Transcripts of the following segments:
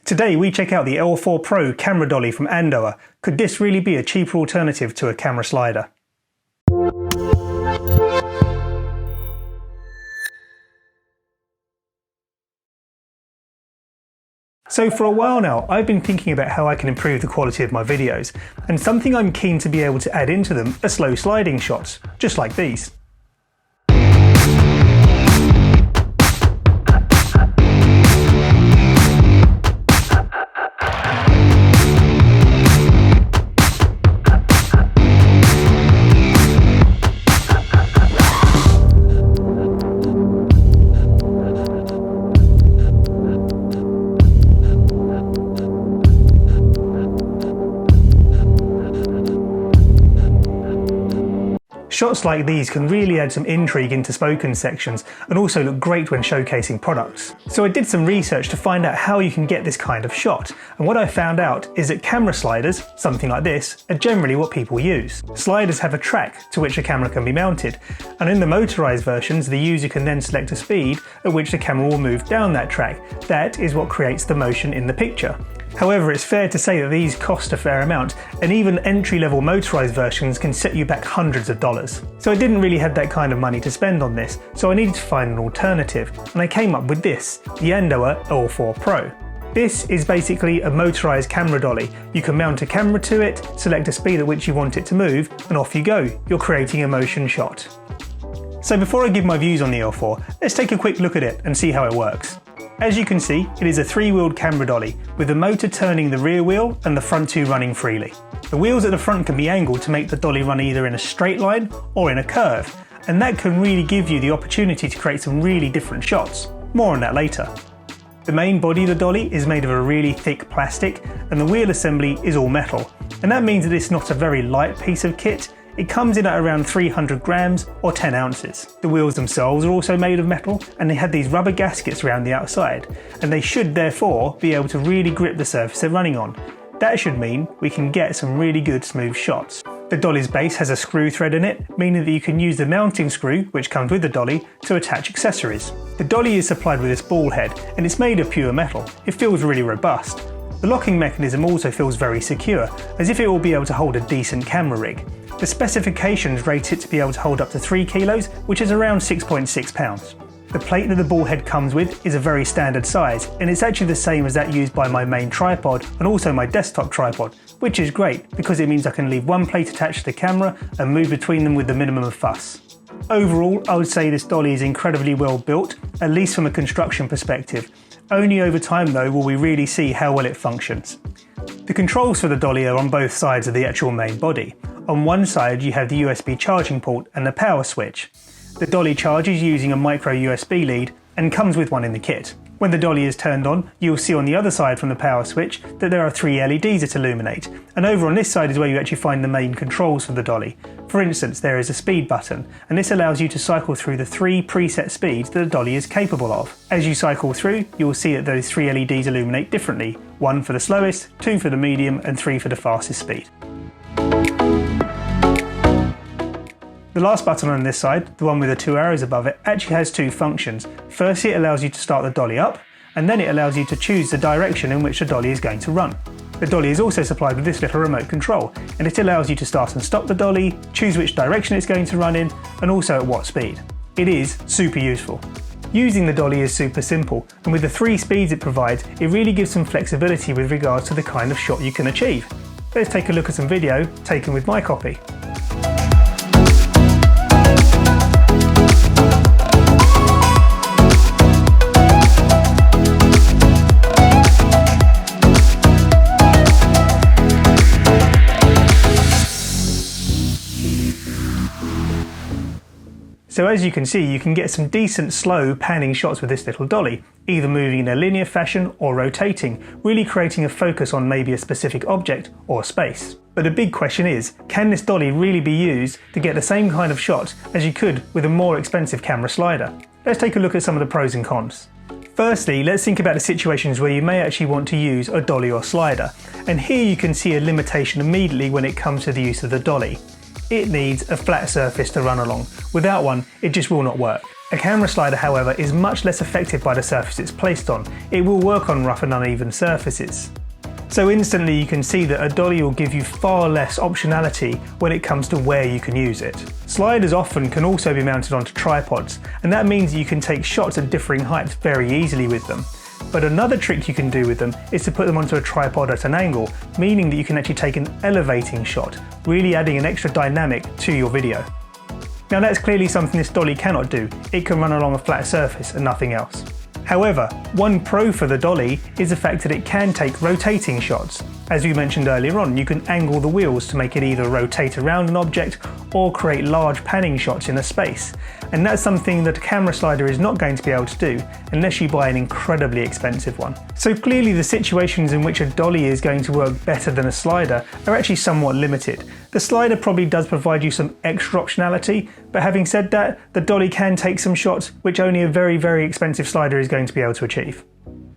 Today we check out the L4 Pro camera dolly from Andoer. Could this really be a cheaper alternative to a camera slider? So for a while now, I've been thinking about how I can improve the quality of my videos, and something I'm keen to be able to add into them are slow sliding shots, just like these. Shots like these can really add some intrigue into spoken sections and also look great when showcasing products. So I did some research to find out how you can get this kind of shot, and what I found out is that camera sliders, something like this, are generally what people use. Sliders have a track to which a camera can be mounted, and in the motorized versions the user can then select a speed at which the camera will move down that track. That is what creates the motion in the picture. However, it's fair to say that these cost a fair amount, and even entry-level motorized versions can set you back hundreds of dollars. So I didn't really have that kind of money to spend on this, so I needed to find an alternative, and I came up with this, the Andoer L4 Pro. This is basically a motorized camera dolly. You can mount a camera to it, select a speed at which you want it to move, and off you go. You're creating a motion shot. So before I give my views on the L4, let's take a quick look at it and see how it works. As you can see, it is a three-wheeled camera dolly, with the motor turning the rear wheel and the front two running freely. The wheels at the front can be angled to make the dolly run either in a straight line or in a curve, and that can really give you the opportunity to create some really different shots. More on that later. The main body of the dolly is made of a really thick plastic, and the wheel assembly is all metal, and that means that it's not a very light piece of kit. It comes in at around 300 grams or 10 ounces. The wheels themselves are also made of metal, and they have these rubber gaskets around the outside, and they should therefore be able to really grip the surface they're running on. That should mean we can get some really good smooth shots. The dolly's base has a screw thread in it, meaning that you can use the mounting screw, which comes with the dolly, to attach accessories. The dolly is supplied with this ball head, and it's made of pure metal. It feels really robust. The locking mechanism also feels very secure, as if it will be able to hold a decent camera rig. The specifications rate it to be able to hold up to 3 kilos, which is around 6.6 pounds. The plate that the ball head comes with is a very standard size, and it's actually the same as that used by my main tripod and also my desktop tripod, which is great because it means I can leave one plate attached to the camera and move between them with the minimum of fuss. Overall, I would say this dolly is incredibly well built, at least from a construction perspective. Only over time though will we really see how well it functions. The controls for the dolly are on both sides of the actual main body. On one side you have the USB charging port and the power switch. The dolly charges using a micro USB lead and comes with one in the kit. When the dolly is turned on, you'll see on the other side from the power switch that there are 3 LEDs that illuminate, and over on this side is where you actually find the main controls for the dolly. For instance, there is a speed button, and this allows you to cycle through the 3 preset speeds that the dolly is capable of. As you cycle through, you'll see that those 3 LEDs illuminate differently, 1 for the slowest, 2 for the medium, and 3 for the fastest speed. The last button on this side, the one with the 2 arrows above it, actually has 2 functions. Firstly, it allows you to start the dolly up, and then it allows you to choose the direction in which the dolly is going to run. The dolly is also supplied with this little remote control, and it allows you to start and stop the dolly, choose which direction it's going to run in, and also at what speed. It is super useful. Using the dolly is super simple, and with the 3 speeds it provides, it really gives some flexibility with regards to the kind of shot you can achieve. Let's take a look at some video taken with my copy. So as you can see, you can get some decent slow panning shots with this little dolly, either moving in a linear fashion or rotating, really creating a focus on maybe a specific object or space. But the big question is, can this dolly really be used to get the same kind of shot as you could with a more expensive camera slider? Let's take a look at some of the pros and cons. Firstly, let's think about the situations where you may actually want to use a dolly or slider, and here you can see a limitation immediately when it comes to the use of the dolly. It needs a flat surface to run along. Without one, it just will not work. A camera slider, however, is much less affected by the surface it's placed on. It will work on rough and uneven surfaces. So instantly you can see that a dolly will give you far less optionality when it comes to where you can use it. Sliders often can also be mounted onto tripods, and that means you can take shots at differing heights very easily with them. But another trick you can do with them is to put them onto a tripod at an angle, meaning that you can actually take an elevating shot, really adding an extra dynamic to your video. Now that's clearly something this dolly cannot do. It can run along a flat surface and nothing else. However, one pro for the dolly is the fact that it can take rotating shots. As we mentioned earlier on, you can angle the wheels to make it either rotate around an object or create large panning shots in a space. And that's something that a camera slider is not going to be able to do unless you buy an incredibly expensive one. So clearly the situations in which a dolly is going to work better than a slider are actually somewhat limited. The slider probably does provide you some extra optionality, but having said that, the dolly can take some shots which only a very, very expensive slider is going to be able to achieve.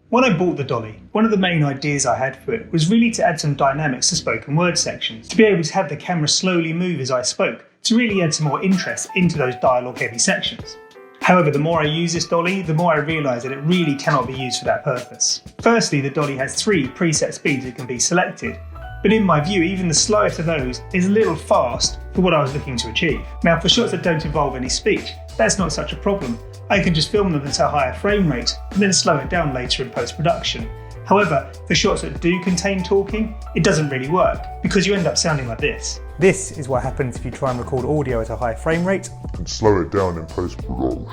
When I bought the dolly, one of the main ideas I had for it was really to add some dynamics to spoken word sections, to be able to have the camera slowly move as I spoke, to really add some more interest into those dialogue heavy sections. However, the more I use this dolly, the more I realise that it really cannot be used for that purpose. Firstly, the dolly has 3 preset speeds that can be selected, but in my view, even the slowest of those is a little fast for what I was looking to achieve. Now, for shots that don't involve any speech, that's not such a problem. I can just film them at a higher frame rate and then slow it down later in post-production. However, for shots that do contain talking, it doesn't really work because you end up sounding like this. This is what happens if you try and record audio at a high frame rate and slow it down in post-production.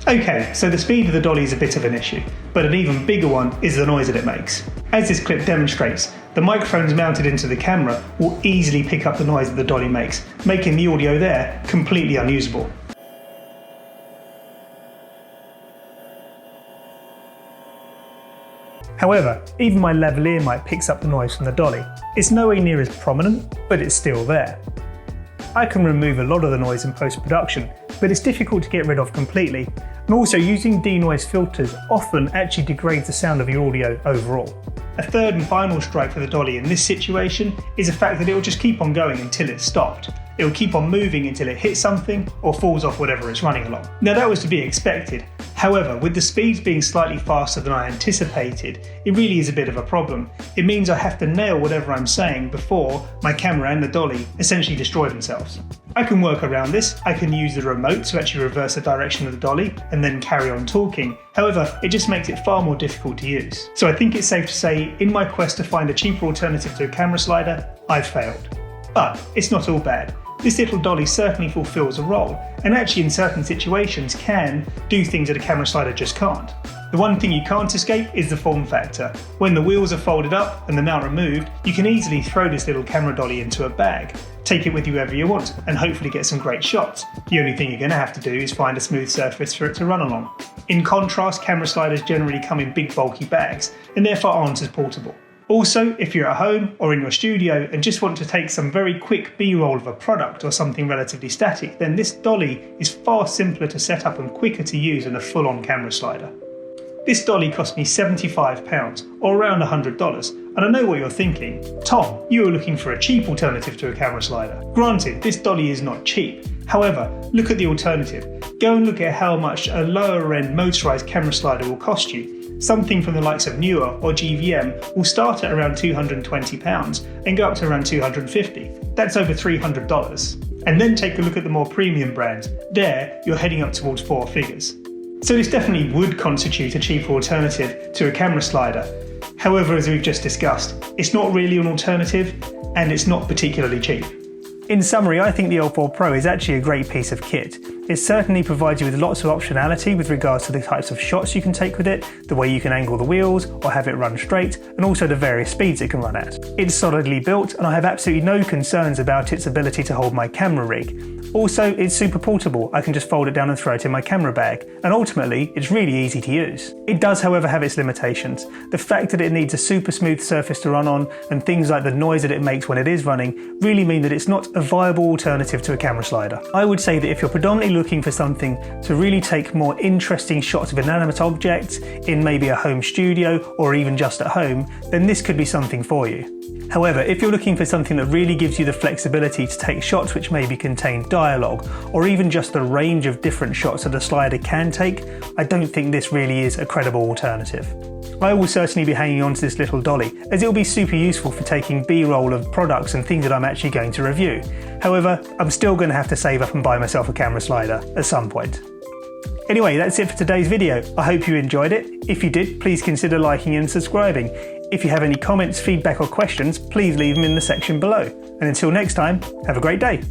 Okay, so the speed of the dolly is a bit of an issue, but an even bigger one is the noise that it makes. As this clip demonstrates, the microphones mounted into the camera will easily pick up the noise that the dolly makes, making the audio there completely unusable. However, even my lavalier mic picks up the noise from the dolly. It's nowhere near as prominent, but it's still there. I can remove a lot of the noise in post-production, but it's difficult to get rid of completely, and also using denoise filters often actually degrades the sound of your audio overall. A third and final strike for the dolly in this situation is the fact that it will just keep on going until it's stopped. It will keep on moving until it hits something or falls off whatever it's running along. Now that was to be expected. However, with the speeds being slightly faster than I anticipated, it really is a bit of a problem. It means I have to nail whatever I'm saying before my camera and the dolly essentially destroy themselves. I can work around this. I can use the remote to actually reverse the direction of the dolly and then carry on talking. However, it just makes it far more difficult to use. So I think it's safe to say, in my quest to find a cheaper alternative to a camera slider, I've failed. But it's not all bad. This little dolly certainly fulfills a role, and actually in certain situations can do things that a camera slider just can't. The one thing you can't escape is the form factor. When the wheels are folded up and the mount removed, you can easily throw this little camera dolly into a bag, take it with you wherever you want, and hopefully get some great shots. The only thing you're going to have to do is find a smooth surface for it to run along. In contrast, camera sliders generally come in big bulky bags, and therefore aren't as portable. Also, if you're at home or in your studio and just want to take some very quick B-roll of a product or something relatively static, then this dolly is far simpler to set up and quicker to use than a full-on camera slider. This dolly cost me £75 or around $100, and I know what you're thinking. Tom, you were looking for a cheap alternative to a camera slider. Granted, this dolly is not cheap. However, look at the alternative. Go and look at how much a lower end motorized camera slider will cost you. Something from the likes of Newer or GVM will start at around £220 and go up to around $250. That's over $300. And then take a look at the more premium brands. There, you're heading up towards 4 figures. So this definitely would constitute a cheaper alternative to a camera slider. However, as we've just discussed, it's not really an alternative and it's not particularly cheap. In summary, I think the L4 Pro is actually a great piece of kit. It certainly provides you with lots of optionality with regards to the types of shots you can take with it, the way you can angle the wheels or have it run straight, and also the various speeds it can run at. It's solidly built and I have absolutely no concerns about its ability to hold my camera rig. Also, it's super portable. I can just fold it down and throw it in my camera bag, and ultimately, it's really easy to use. It does, however, have its limitations. The fact that it needs a super smooth surface to run on, and things like the noise that it makes when it is running, really mean that it's not a viable alternative to a camera slider. I would say that if you're predominantly looking for something to really take more interesting shots of inanimate objects in maybe a home studio or even just at home, then this could be something for you. However, if you're looking for something that really gives you the flexibility to take shots which maybe contain dialogue, or even just the range of different shots that a slider can take, I don't think this really is a credible alternative. I will certainly be hanging on to this little dolly, as it will be super useful for taking B-roll of products and things that I'm actually going to review. However, I'm still going to have to save up and buy myself a camera slider at some point. Anyway, that's it for today's video. I hope you enjoyed it. If you did, please consider liking and subscribing. If you have any comments, feedback or questions, please leave them in the section below. And until next time, have a great day.